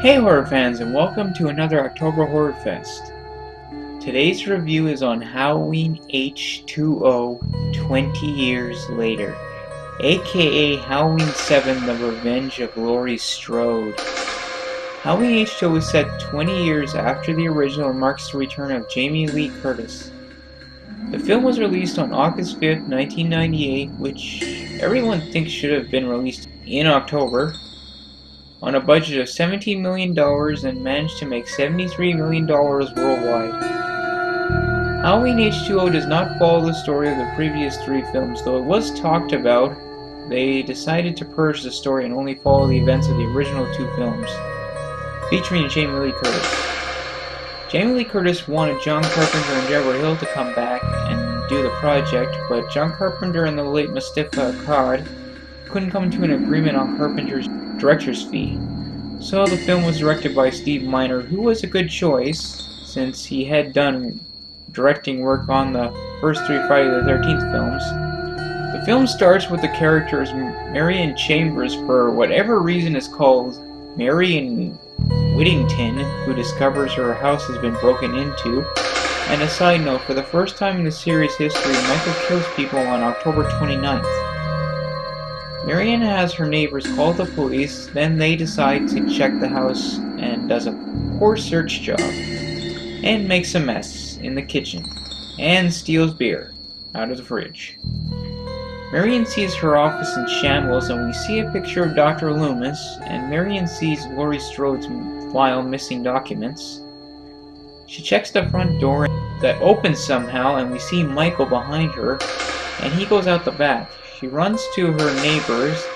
Hey horror fans, and welcome to another October Horror Fest. Today's review is on Halloween H20 20 years later, aka Halloween 7 The Revenge of Laurie Strode. Halloween H20 was set 20 years after the original and marks the return of Jamie Lee Curtis. The film was released on August 5th, 1998, which everyone thinks should have been released in October, on a budget of $17 million and managed to make $73 million worldwide. Halloween H20 does not follow the story of the previous three films, though it was talked about. They decided to purge the story and only follow the events of the original two films, featuring Jamie Lee Curtis. Jamie Lee Curtis wanted John Carpenter and Deborah Hill to come back and do the project, but John Carpenter and the late Mustafa Akkad couldn't come to an agreement on Carpenter's director's fee. So the film was directed by Steve Miner, who was a good choice since he had done directing work on the first three Friday the 13th films. The film starts with the characters Marion Chambers, for whatever reason is called Marion Whittington, who discovers her house has been broken into. And a side note, for the first time in the series history, Michael kills people on October 29th. Marion has her neighbors call the police, then they decide to check the house and does a poor search job, and makes a mess in the kitchen, and steals beer out of the fridge. Marion sees her office in shambles, and we see a picture of Dr. Loomis, and Marion sees Laurie Strode's file missing documents. She checks the front door that opens somehow, and we see Michael behind her, and he goes out the back. She runs to her neighbors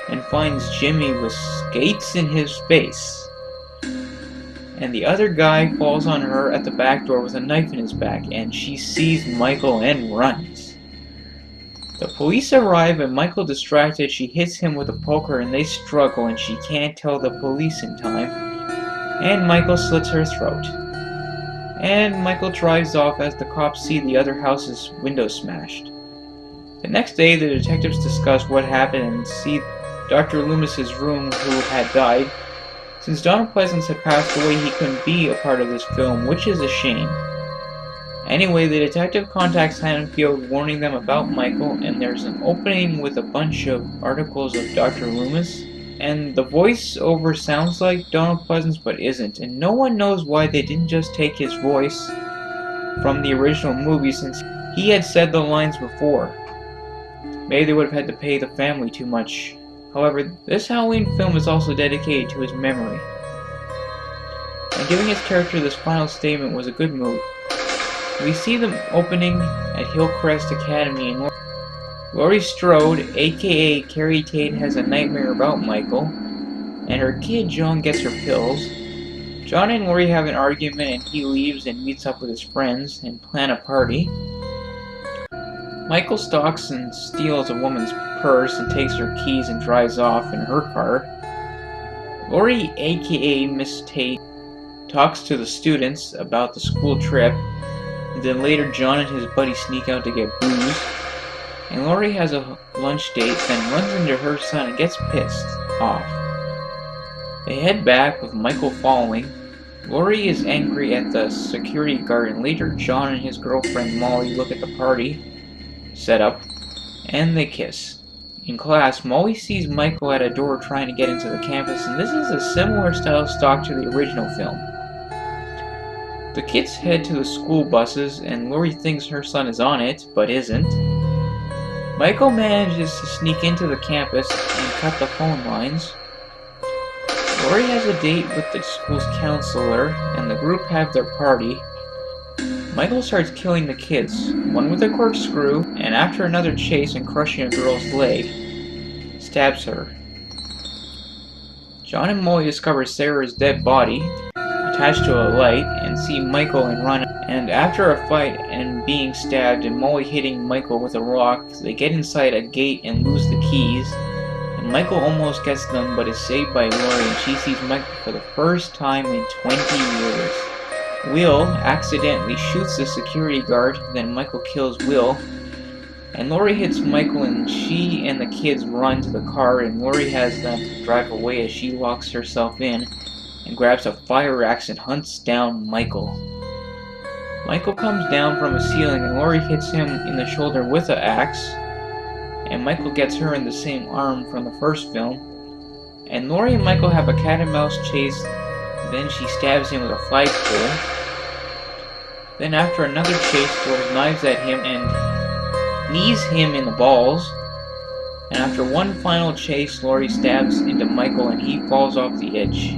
and finds Jimmy with skates in his face. And the other guy falls on her at the back door with a knife in his back, and she sees Michael and runs. The police arrive, and Michael, distracted, she hits him with a poker and they struggle, and she can't tell the police in time, and Michael slits her throat. And Michael drives off as the cops see the other house's window smashed. The next day, the detectives discuss what happened and see Dr. Loomis's room, who had died. Since Donald Pleasance had passed away, he couldn't be a part of this film, which is a shame. Anyway, the detective contacts Haddonfield, warning them about Michael, and there's an opening with a bunch of articles of Dr. Loomis, and the voice-over sounds like Donald Pleasance but isn't, and no one knows why they didn't just take his voice from the original movie, since he had said the lines before. Maybe they would have had to pay the family too much. However, this Halloween film is also dedicated to his memory. And giving his character this final statement was a good move. We see them opening at Hillcrest Academy, and Laurie Strode, aka Carrie Tate, has a nightmare about Michael, and her kid John gets her pills. John and Laurie have an argument, and he leaves and meets up with his friends and plan a party. Michael stalks and steals a woman's purse and takes her keys and drives off in her car. Laurie, aka Miss Tate, talks to the students about the school trip, and then later John and his buddy sneak out to get booze. And Laurie has a lunch date, then runs into her son and gets pissed off. They head back with Michael following. Laurie is angry at the security guard, and later John and his girlfriend Molly look at the party set up, and they kiss. In class, Molly sees Michael at a door trying to get into the campus, and this is a similar style stalk to the original film. The kids head to the school buses, and Laurie thinks her son is on it, but isn't. Michael manages to sneak into the campus and cut the phone lines. Laurie has a date with the school's counselor, and the group have their party. Michael starts killing the kids, one with a corkscrew, and after another chase and crushing a girl's leg, stabs her. John and Molly discover Sarah's dead body, attached to a light, and see Michael and run, and after a fight and being stabbed and Molly hitting Michael with a rock, they get inside a gate and lose the keys, and Michael almost gets them but is saved by Laurie, and she sees Michael for the first time in 20 years. Will accidentally shoots the security guard, then Michael kills Will, and Laurie hits Michael, and she and the kids run to the car, and Laurie has them drive away as she locks herself in. and grabs a fire axe and hunts down Michael. Michael comes down from a ceiling and Laurie hits him in the shoulder with an axe, and Michael gets her in the same arm from the first film. And Laurie and Michael have a cat and mouse chase, then she stabs him with a flagpole. Then after another chase, throws knives at him and knees him in the balls. And after one final chase, Laurie stabs into Michael and he falls off the edge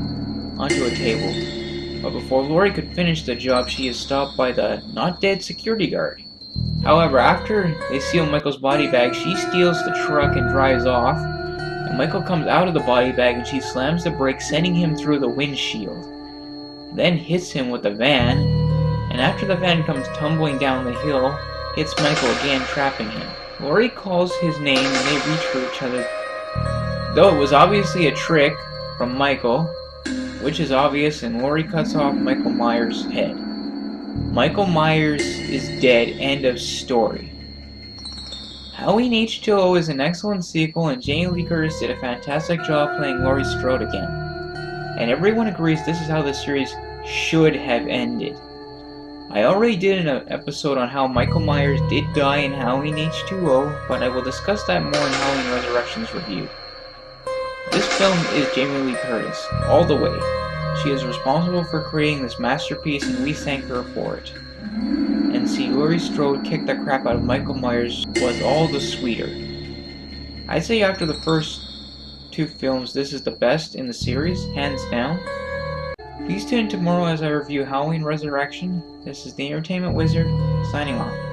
onto a table. But before Laurie could finish the job, she is stopped by the not-dead security guard. However, after they steal Michael's body bag, she steals the truck and drives off. And Michael comes out of the body bag and she slams the brakes, sending him through the windshield. Then hits him with the van, and after the van comes tumbling down the hill, hits Michael again, trapping him. Laurie calls his name and they reach for each other, though it was obviously a trick from Michael, which is obvious, and Laurie cuts off Michael Myers' head. Michael Myers is dead, end of story. Halloween H20 is an excellent sequel, and Jamie Lee Curtis did a fantastic job playing Laurie Strode again. And everyone agrees this is how the series should have ended. I already did an episode on how Michael Myers did die in Halloween H20, but I will discuss that more in Halloween Resurrections review. This film is Jamie Lee Curtis, all the way. She is responsible for creating this masterpiece and we thank her for it. And see Laurie Strode kick the crap out of Michael Myers was all the sweeter. I'd say after the first two films, this is the best in the series, hands down. Please tune in tomorrow as I review Halloween Resurrection. This is the Entertainment Wizard, signing off.